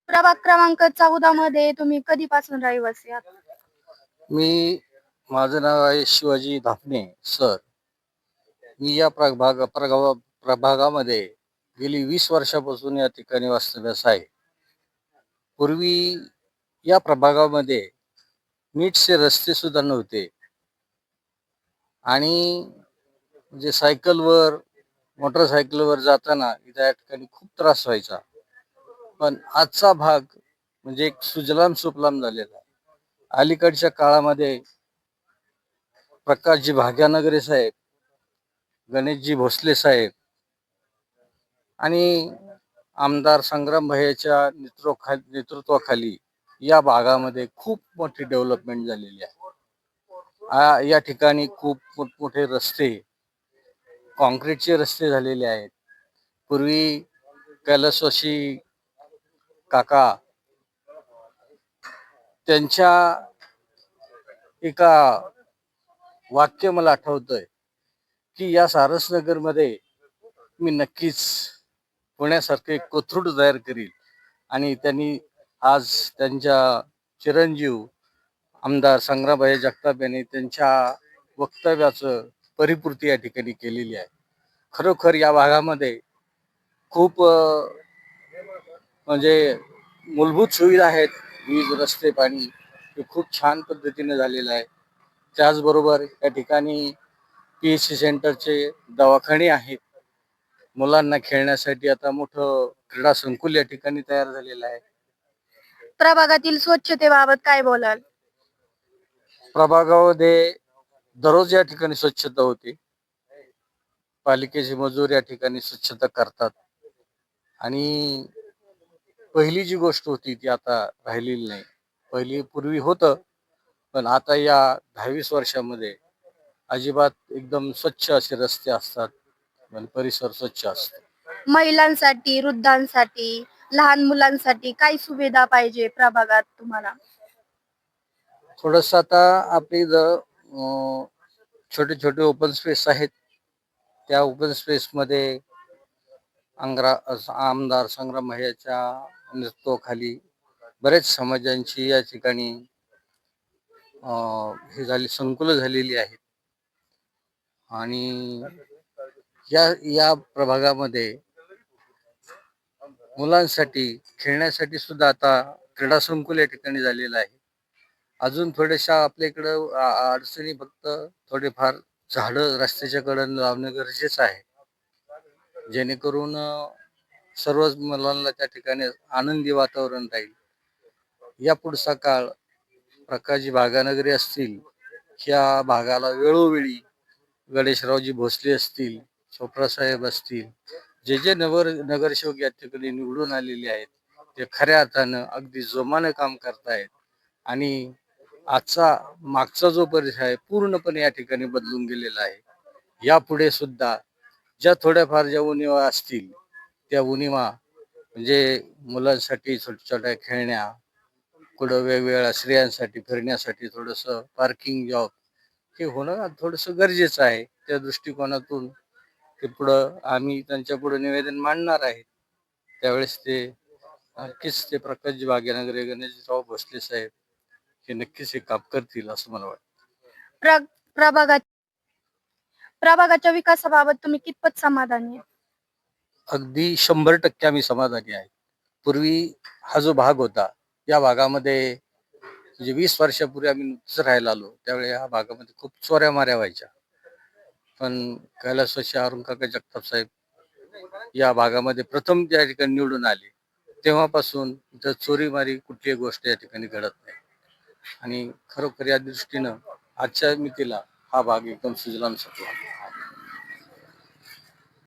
प्रभाग क्रमांक 14 मध्ये तुम्ही कधीपासून रहिवासी आहात? माझं नाव आहे शिवाजी धापणे सर. मी या प्रभागामध्ये गेली 20 वर्षापासून या ठिकाणी वास्तव्यास आहे. पूर्वी या प्रभागामध्ये नीटचे रस्ते सुद्धा नव्हते आणि म्हणजे मोटरसायकलवर जाताना त्या ठिकाणी खूप त्रास व्हायचा. पण आजचा भाग म्हणजे एक सुजलाम सुफलाम झालेला आहे. अलीकडच्या काळामध्ये प्रकाशजी भाग्यनगरे साहेब, गणेशजी भोसले साहेब आणि आमदार संग्राम भैयाच्या नेतृत्वाखाली या भागामध्ये खूप मोठी डेव्हलपमेंट झालेली आहे. या ठिकाणी खूप मोठमोठे रस्ते, कॉन्क्रीटचे रस्ते झालेले आहेत. पूर्वी कैलासवासी काका त्यांच्या एका वाक्य मला आठवतंय की या सारसनगरमध्ये मी नक्कीच पुण्यासारखे एक कोथरूड तयार करील. आणि त्यांनी आज त्यांच्या चिरंजीव आमदार संग्रामभाई जगताप यांनी त्यांच्या वक्तव्याचं परिपूर्ती या ठिकाणी केलेली आहे. खरोखर या भागामध्ये खूप म्हणजे मूलभूत सुविधा आहेत. वीज, रस्ते, पाणी हे खूप छान पद्धतीने झालेलं आहे. त्याचबरोबर या ठिकाणी PHC सेंटरचे दवाखाने आहेत. मुलांना खेळण्यासाठी आता मोठं क्रीडा संकुल या ठिकाणी तयार झालेलं आहे. प्रभागातील स्वच्छतेबाबत काय बोलाल? प्रभागामध्ये दररोज या ठिकाणी स्वच्छता होते. पालिकेचे मजूर या ठिकाणी स्वच्छता करतात आणि पहिली जी गोष्ट होती ती आता राहिलेली नाही. पूर्वी होतं, पण आता या 10-20 वर्षामध्ये अजिबात एकदम स्वच्छ असे रस्ते असतात आणि परिसर स्वच्छ असतो. महिलांसाठी, वृद्धांसाठी, लहान मुलांसाठी काय सुविधा पाहिजे प्रभागात तुम्हाला? थोडस आता आपली छोटे छोटे ओपन स्पेस आहेत. त्या ओपन स्पेस मध्ये आमदार संग्राम भैयाच्या नेतृत्वाखाली बरेच समाजांची या ठिकाणी संकुलं झालेली आहेत. आणि या प्रभागामध्ये मुलांसाठी खेळण्यासाठी सुद्धा आता क्रीडा संकुल या ठिकाणी झालेलं आहे. अजून थोड्याशा आपल्या इकडं अडचणी फक्त थोडेफार झाडं रस्त्याच्या कडेने लावणं गरजेचं आहे, जेणेकरून सर्वच मुलांना त्या ठिकाणी आनंदी वातावरण राहील. या पुढचा काळ प्रकाशजी भाग्यनगरे असतील, ह्या भागाला वेळोवेळी गणेशरावजी भोसले असतील, चोपडासाहेब असतील, जे नगरसेवक या ठिकाणी निवडून आलेले आहेत, ते खऱ्या अर्थानं अगदी जोमानं काम करतायत. आणि मागचा जो परिसर आहे पूर्णपणे या ठिकाणी बदलून गेलेला आहे. यापुढे सुद्धा ज्या उणिवा असतील त्या उणिवा म्हणजे मुलांसाठी छोट्या छोट्या खेळण्या, कुठं वेगवेगळ्या स्त्रियांसाठी फिरण्यासाठी थोडस पार्किंग जॉब हे होणं थोडस गरजेचं आहे. त्या दृष्टिकोनातून ते पुढं आम्ही त्यांच्या पुढे निवेदन मांडणार आहे. त्यावेळेस ते नक्कीच ते प्रकाशजी भाग्यनगरे, गणेशराव भोसले साहेब हे नक्कीच हे काम करतील असं मला वाटतं. प्रभागात प्रभागाच्या विकासाबाबत तुम्ही कितपत समाधानी आहे? अगदी 100% आम्ही समाधानी आहे. पूर्वी हा जो भाग होता, या भागामध्ये म्हणजे 20 वर्षापूर्वी आम्ही नुकतंच राहायला आलो, त्यावेळी या भागामध्ये खूप चोऱ्या माऱ्या व्हायच्या. पण कैलासवासी काका जगताप साहेब या भागामध्ये प्रथम त्या ठिकाणी निवडून आले, तेव्हापासून इथं चोरीमारी कुठलीही गोष्ट या ठिकाणी घडत नाही. आणि खरोखर या दृष्टीनं आजच्या मितीला हा भाग एकदम सुजलाम सुफलाम